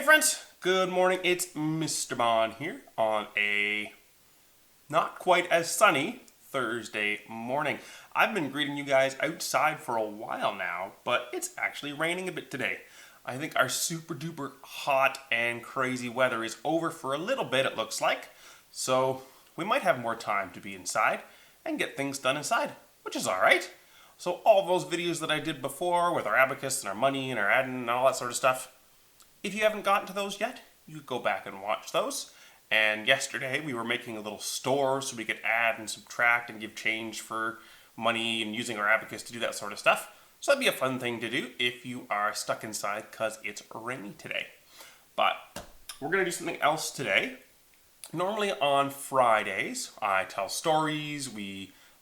Hey friends, good morning. It's Mr. Bond here on a not quite as sunny Thursday morning. I've been greeting you guys outside for a while now, but it's actually raining a bit today. I think our super duper hot and crazy weather is over for a little bit, it looks like. So we might have more time to be inside and get things done inside, which is alright. So all those videos that I did before with our abacus and our money and our adding and all that sort of stuff, if you haven't gotten to those yet, you could go back and watch those. And yesterday we were making a little store so we could add and subtract and give change for money and using our abacus to do that sort of stuff. So that'd be a fun thing to do if you are stuck inside because it's rainy today. But we're going to do something else today. Normally on Fridays, I tell stories.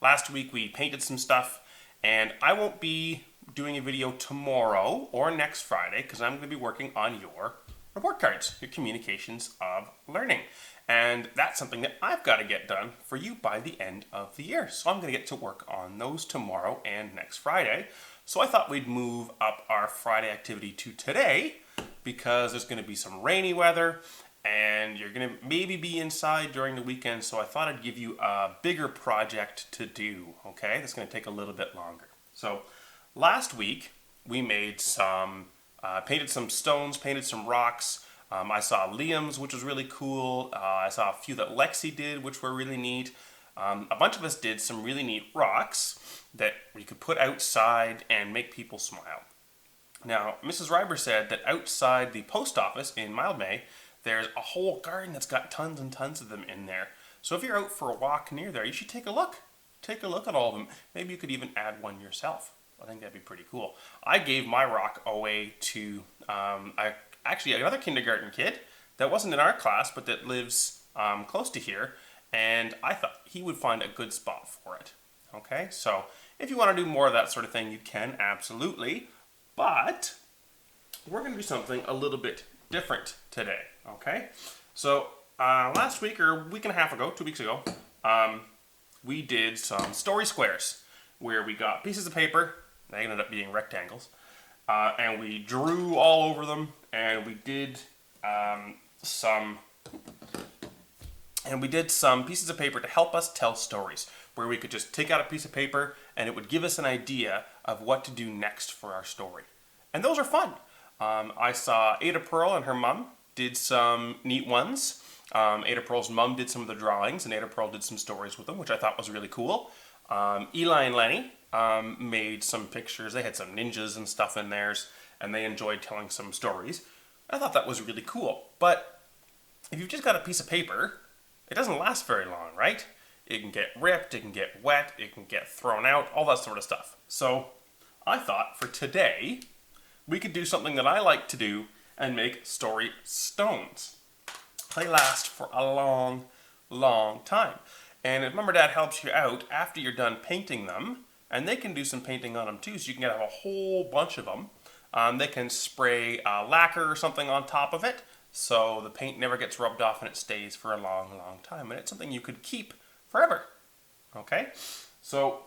Last week we painted some stuff, and I won't be doing a video tomorrow or next Friday because I'm going to be working on your report cards, your communications of learning. And that's something that I've got to get done for you by the end of the year. So I'm going to get to work on those tomorrow and next Friday. So I thought we'd move up our Friday activity to today because there's going to be some rainy weather and you're going to maybe be inside during the weekend. So I thought I'd give you a bigger project to do, okay? That's going to take a little bit longer. So last week, we made painted some stones, painted some rocks. I saw Liam's, which was really cool. I saw a few that Lexi did, which were really neat. A bunch of us did some really neat rocks that we could put outside and make people smile. Now, Mrs. Reiber said that outside the post office in Mildmay, there's a whole garden that's got tons and tons of them in there. So if you're out for a walk near there, you should take a look. Take a look at all of them. Maybe you could even add one yourself. I think that'd be pretty cool. I gave my rock away to actually another kindergarten kid that wasn't in our class, but that lives close to here, and I thought he would find a good spot for it. Okay, so if you want to do more of that sort of thing, you can, absolutely. But we're going to do something a little bit different today, okay? So last week, or a week and a half ago, 2 weeks ago, we did some story squares where we got pieces of paper. They ended up being rectangles. And we drew all over them, and we did some pieces of paper to help us tell stories, where we could just take out a piece of paper and it would give us an idea of what to do next for our story. And those are fun. I saw Ada Pearl and her mom did some neat ones. Ada Pearl's mom did some of the drawings, and Ada Pearl did some stories with them, which I thought was really cool. Eli and Lenny made some pictures. They had some ninjas and stuff in theirs, and they enjoyed telling some stories. I thought that was really cool. But if you've just got a piece of paper, it doesn't last very long, right? It can get ripped, it can get wet, it can get thrown out, all that sort of stuff. So I thought for today, we could do something that I like to do and make story stones. They last for a long, long time. And if Mom or Dad helps you out after you're done painting them, and they can do some painting on them too, so you can have a whole bunch of them. They can spray lacquer or something on top of it, so the paint never gets rubbed off and it stays for a long, long time. And it's something you could keep forever. Okay? So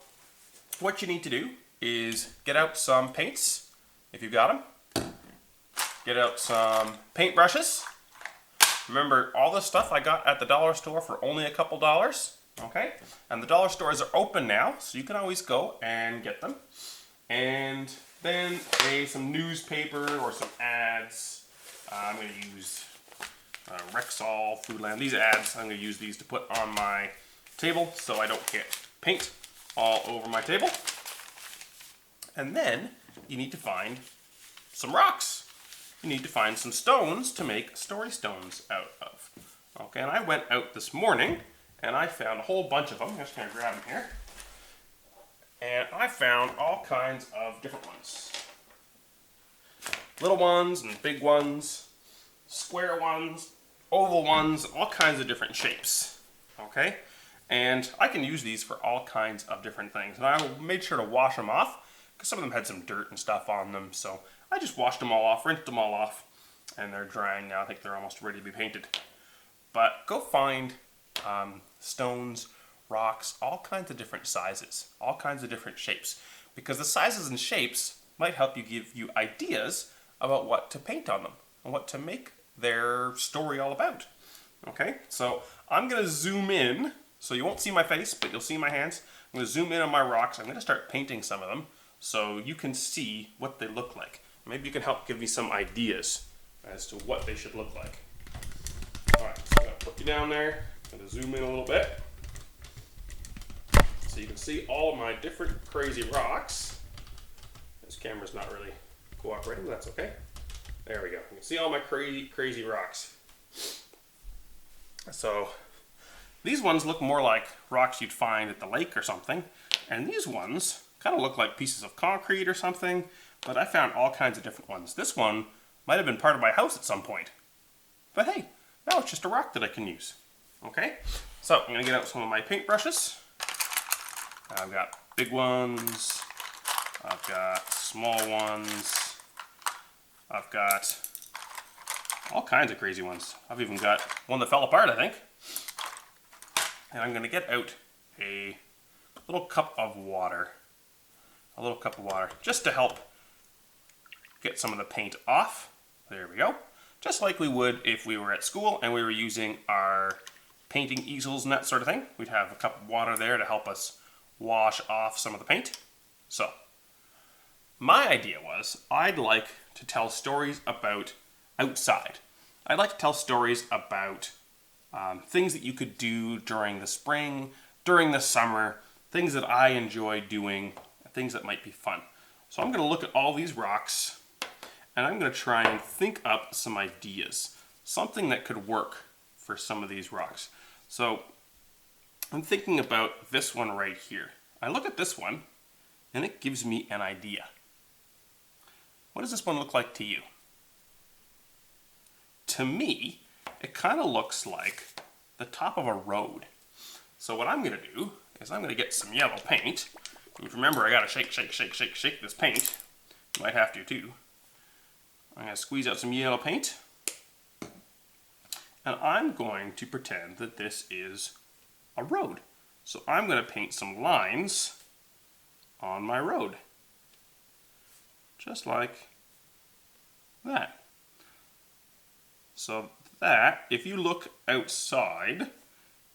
what you need to do is get out some paints, if you've got them. Get out some paint brushes. Remember, all this stuff I got at the dollar store for only a couple dollars. Okay, and the dollar stores are open now, so you can always go and get them. And then some newspaper or some ads. I'm going to use Rexall, Foodland. These ads, I'm going to use these to put on my table so I don't get paint all over my table. And then you need to find some rocks. You need to find some stones to make story stones out of. Okay, and I went out this morning and I found a whole bunch of them. I'm just going to grab them here. And I found all kinds of different ones. Little ones and big ones, square ones, oval ones, all kinds of different shapes. Okay? And I can use these for all kinds of different things. And I made sure to wash them off because some of them had some dirt and stuff on them. So I just washed them all off, rinsed them all off, and they're drying now. I think they're almost ready to be painted. But go find stones, rocks, all kinds of different sizes, all kinds of different shapes, because the sizes and shapes might help you give you ideas about what to paint on them and what to make their story all about. Okay, so I'm going to zoom in, so you won't see my face, but you'll see my hands. I'm going to zoom in on my rocks. I'm going to start painting some of them so you can see what they look like. Maybe you can help give me some ideas as to what they should look like. Alright, so I'm going to put you down there. I'm going to zoom in a little bit so you can see all of my different crazy rocks. This camera's not really cooperating, but that's okay. There we go. You can see all my crazy rocks. So these ones look more like rocks you'd find at the lake or something, and these ones kind of look like pieces of concrete or something, but I found all kinds of different ones. This one might have been part of my house at some point, but hey, now it's just a rock that I can use. Okay, so I'm going to get out some of my paintbrushes. I've got big ones, I've got small ones, I've got all kinds of crazy ones. I've even got one that fell apart, I think. And I'm going to get out a little cup of water. A little cup of water, just to help get some of the paint off. There we go. Just like we would if we were at school and we were using our painting easels and that sort of thing. We'd have a cup of water there to help us wash off some of the paint. So, my idea was I'd like to tell stories about outside. I'd like to tell stories about things that you could do during the spring, during the summer, things that I enjoy doing, things that might be fun. So I'm going to look at all these rocks and I'm going to try and think up some ideas, something that could work for some of these rocks. So I'm thinking about this one right here. I look at this one and it gives me an idea. What does this one look like to you? To me, it kind of looks like the top of a road. So what I'm going to do is I'm going to get some yellow paint. Remember, I got to shake this paint. You might have to too. I'm going to squeeze out some yellow paint. And I'm going to pretend that this is a road. So I'm going to paint some lines on my road. Just like that. So that, if you look outside,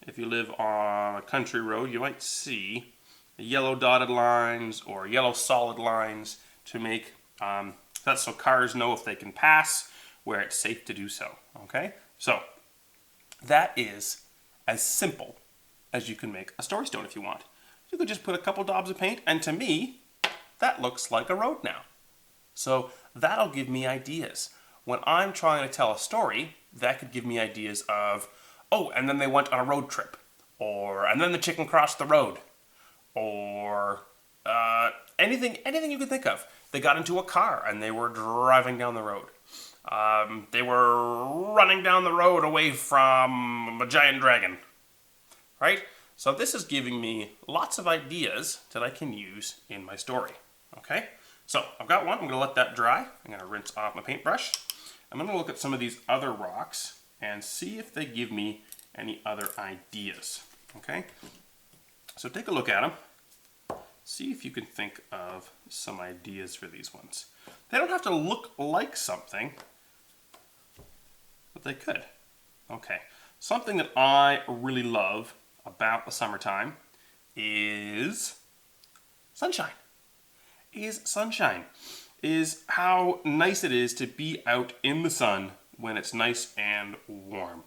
if you live on a country road, you might see yellow dotted lines or yellow solid lines to make that's so cars know if they can pass where it's safe to do so. Okay, so that is as simple as you can make a story stone if you want. You could just put a couple daubs of paint, and to me, that looks like a road now. So that'll give me ideas. When I'm trying to tell a story, that could give me ideas of, oh, and then they went on a road trip, or and then the chicken crossed the road, or anything you could think of. They got into a car and they were driving down the road. They were running down the road away from a giant dragon, right? So this is giving me lots of ideas that I can use in my story, okay? So I've got one, I'm gonna let that dry. I'm gonna rinse off my paintbrush. I'm gonna look at some of these other rocks and see if they give me any other ideas, okay? So take a look at them. See if you can think of some ideas for these ones. They don't have to look like something, but they could. Okay, something that I really love about the summertime is sunshine. Is how nice it is to be out in the sun when it's nice and warm.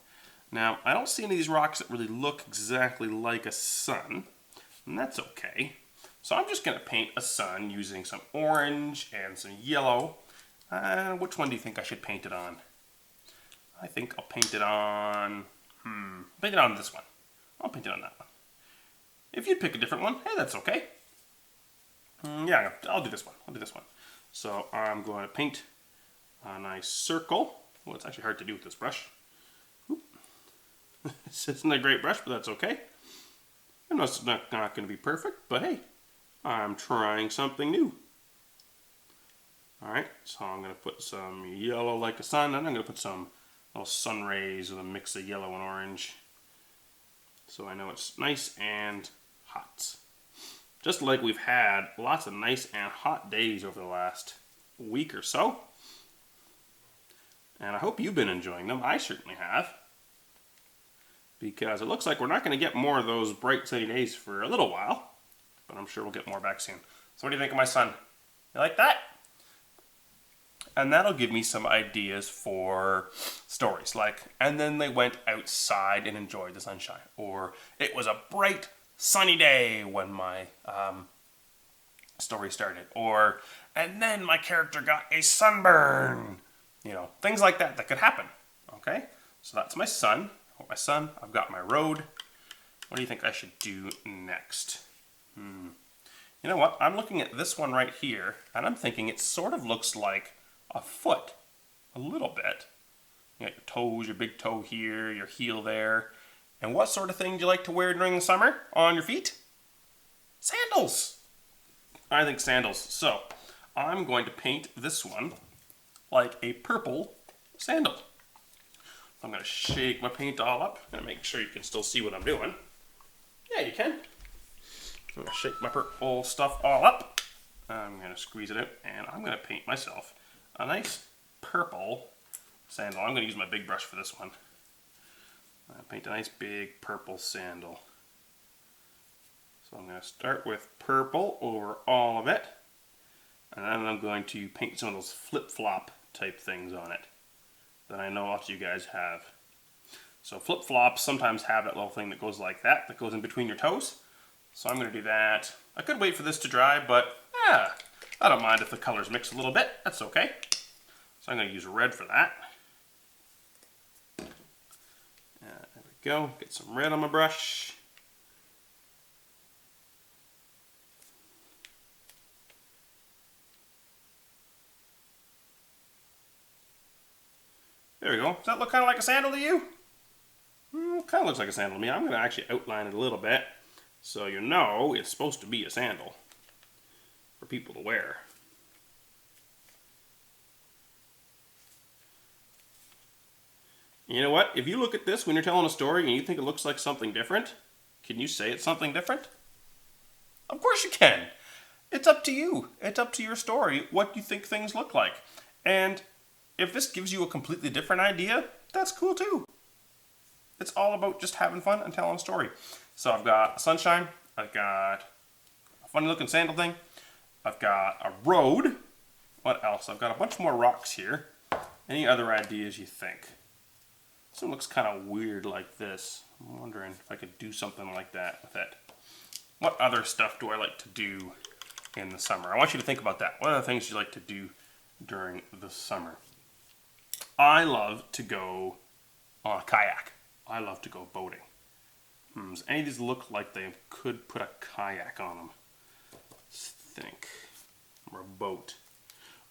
Now, I don't see any of these rocks that really look exactly like a sun, and that's okay. So I'm just going to paint a sun using some orange and some yellow. Which one do you think I should paint it on? I think I'll paint it on... paint it on this one. I'll paint it on that one. If you'd pick a different one, hey, that's okay. Yeah, I'll do this one. So I'm going to paint a nice circle. Well, it's actually hard to do with this brush. This isn't a great brush, but that's okay. I know it's not going to be perfect, but hey, I'm trying something new. Alright, so I'm going to put some yellow like the sun, and I'm going to put some little sun rays with a mix of yellow and orange. So I know it's nice and hot. Just like we've had lots of nice and hot days over the last week or so. And I hope you've been enjoying them. I certainly have. Because it looks like we're not going to get more of those bright sunny days for a little while. But I'm sure we'll get more back soon. So what do you think of my sun? You like that? And that'll give me some ideas for stories like, and then they went outside and enjoyed the sunshine. Or it was a bright sunny day when my story started. Or, and then my character got a sunburn. You know, things like that could happen. Okay? So that's my sun. My sun. I've got my road. What do you think I should do next? You know what? I'm looking at this one right here, and I'm thinking it sort of looks like a foot. A little bit. You got your toes, your big toe here, your heel there. And what sort of thing do you like to wear during the summer on your feet? Sandals! I think sandals. So, I'm going to paint this one like a purple sandal. I'm going to shake my paint all up. I'm going to make sure you can still see what I'm doing. Yeah, you can. I'm going to shake my purple stuff all up. I'm going to squeeze it out, and I'm going to paint myself a nice purple sandal. I'm going to use my big brush for this one. Paint a nice big purple sandal. So I'm going to start with purple over all of it. And then I'm going to paint some of those flip-flop type things on it that I know lots of you guys have. So flip-flops sometimes have that little thing that goes like that goes in between your toes. So I'm going to do that. I could wait for this to dry, but I don't mind if the colors mix a little bit. That's okay. So I'm going to use red for that. There we go. Get some red on my brush. There we go. Does that look kind of like a sandal to you? Kind of looks like a sandal to me. I'm going to actually outline it a little bit so you know it's supposed to be a sandal for people to wear. You know what? If you look at this when you're telling a story and you think it looks like something different, can you say it's something different? Of course you can. It's up to you. It's up to your story what you think things look like. And if this gives you a completely different idea, that's cool too. It's all about just having fun and telling a story. So I've got sunshine, I've got a funny looking sandal thing, I've got a road. What else? I've got a bunch more rocks here. Any other ideas you think? This one looks kind of weird like this. I'm wondering if I could do something like that with it. What other stuff do I like to do in the summer? I want you to think about that. What are the things you like to do during the summer? I love to go on a kayak. I love to go boating. Does any of these look like they could put a kayak on them? Let's think. Or a boat.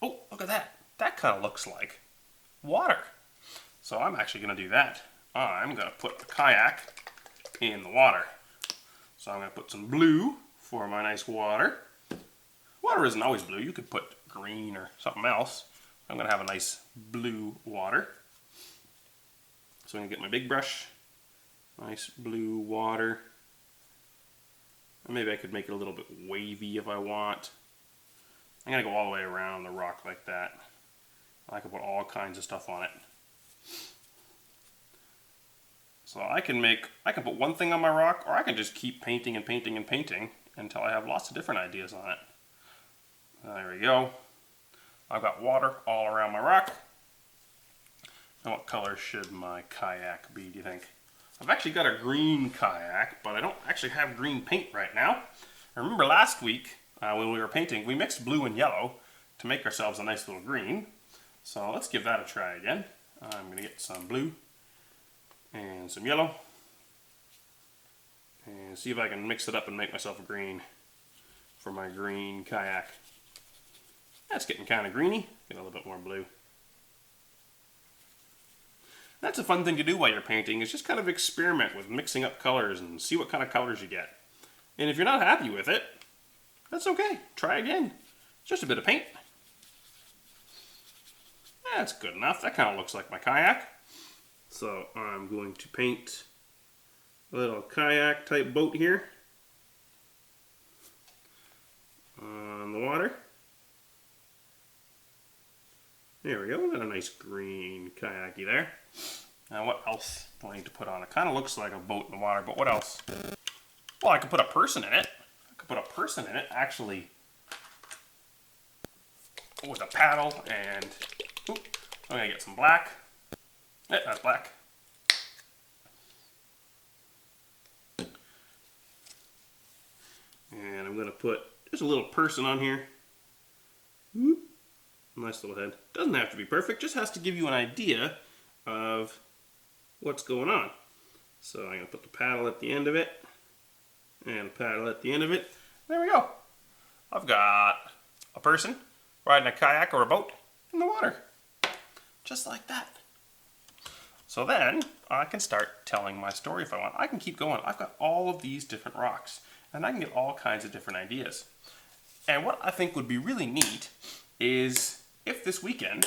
Oh, look at that. That kind of looks like water. So I'm actually going to do that. I'm going to put the kayak in the water. So I'm going to put some blue for my nice water. Water isn't always blue. You could put green or something else. I'm going to have a nice blue water. So I'm going to get my big brush. Nice blue water. And maybe I could make it a little bit wavy if I want. I'm going to go all the way around the rock like that. I can put all kinds of stuff on it. So I can put one thing on my rock, or I can just keep painting and painting and painting until I have lots of different ideas on it. There we go. I've got water all around my rock. And what color should my kayak be, do you think? I've actually got a green kayak, but I don't actually have green paint right now. I remember last week when we were painting, we mixed blue and yellow to make ourselves a nice little green. So let's give that a try again. I'm going to get some blue and some yellow and see if I can mix it up and make myself a green for my green kayak. That's getting kind of greeny. Get a little bit more blue. That's a fun thing to do while you're painting, is just kind of experiment with mixing up colors and see what kind of colors you get. And if you're not happy with it, that's okay. Try again. It's just a bit of paint. That's good enough. That kind of looks like my kayak. So I'm going to paint a little kayak type boat here on the water. There we go. Got a nice green kayaki there. Now what else do I need to put on? It kind of looks like a boat in the water, but what else? Well, I could put a person in it. I could put a person in it, actually, with a paddle and... Oop, I'm going to get some black. Yeah, that's black. And I'm going to put just a little person on here. Whoop. Nice little head. Doesn't have to be perfect, just has to give you an idea of what's going on. So I'm going to put the paddle at the end of it, and a paddle at the end of it. There we go. I've got a person riding a kayak or a boat in the water. Just like that. So then I can start telling my story if I want. I can keep going. I've got all of these different rocks, and I can get all kinds of different ideas. And what I think would be really neat is if this weekend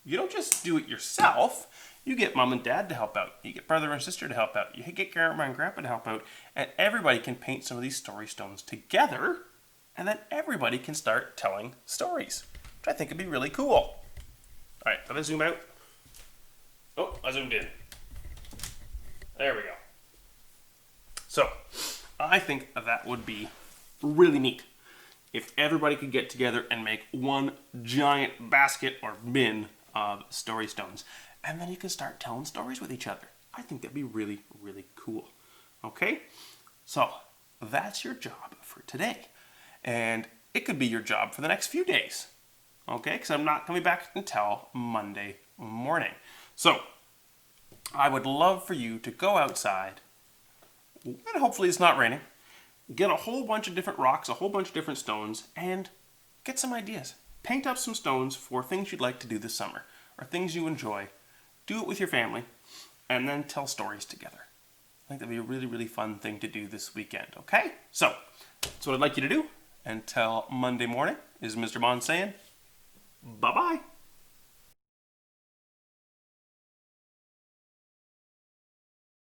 you don't just do it yourself, you get mom and dad to help out, you get brother and sister to help out, you get grandma and grandpa to help out, and everybody can paint some of these story stones together, and then everybody can start telling stories, which I think would be really cool. All right, let me zoom out. Oh, I zoomed in. There we go. So, I think that would be really neat if everybody could get together and make one giant basket or bin of story stones. And then you can start telling stories with each other. I think that'd be really, really cool. Okay? So, that's your job for today. And it could be your job for the next few days. Okay? Because I'm not coming back until Monday morning. So, I would love for you to go outside, and hopefully it's not raining, get a whole bunch of different rocks, a whole bunch of different stones, and get some ideas. Paint up some stones for things you'd like to do this summer, or things you enjoy. Do it with your family, and then tell stories together. I think that'd be a really, really fun thing to do this weekend, okay? So, that's what I'd like you to do. Until Monday morning, is Mr. Bond saying, bye-bye.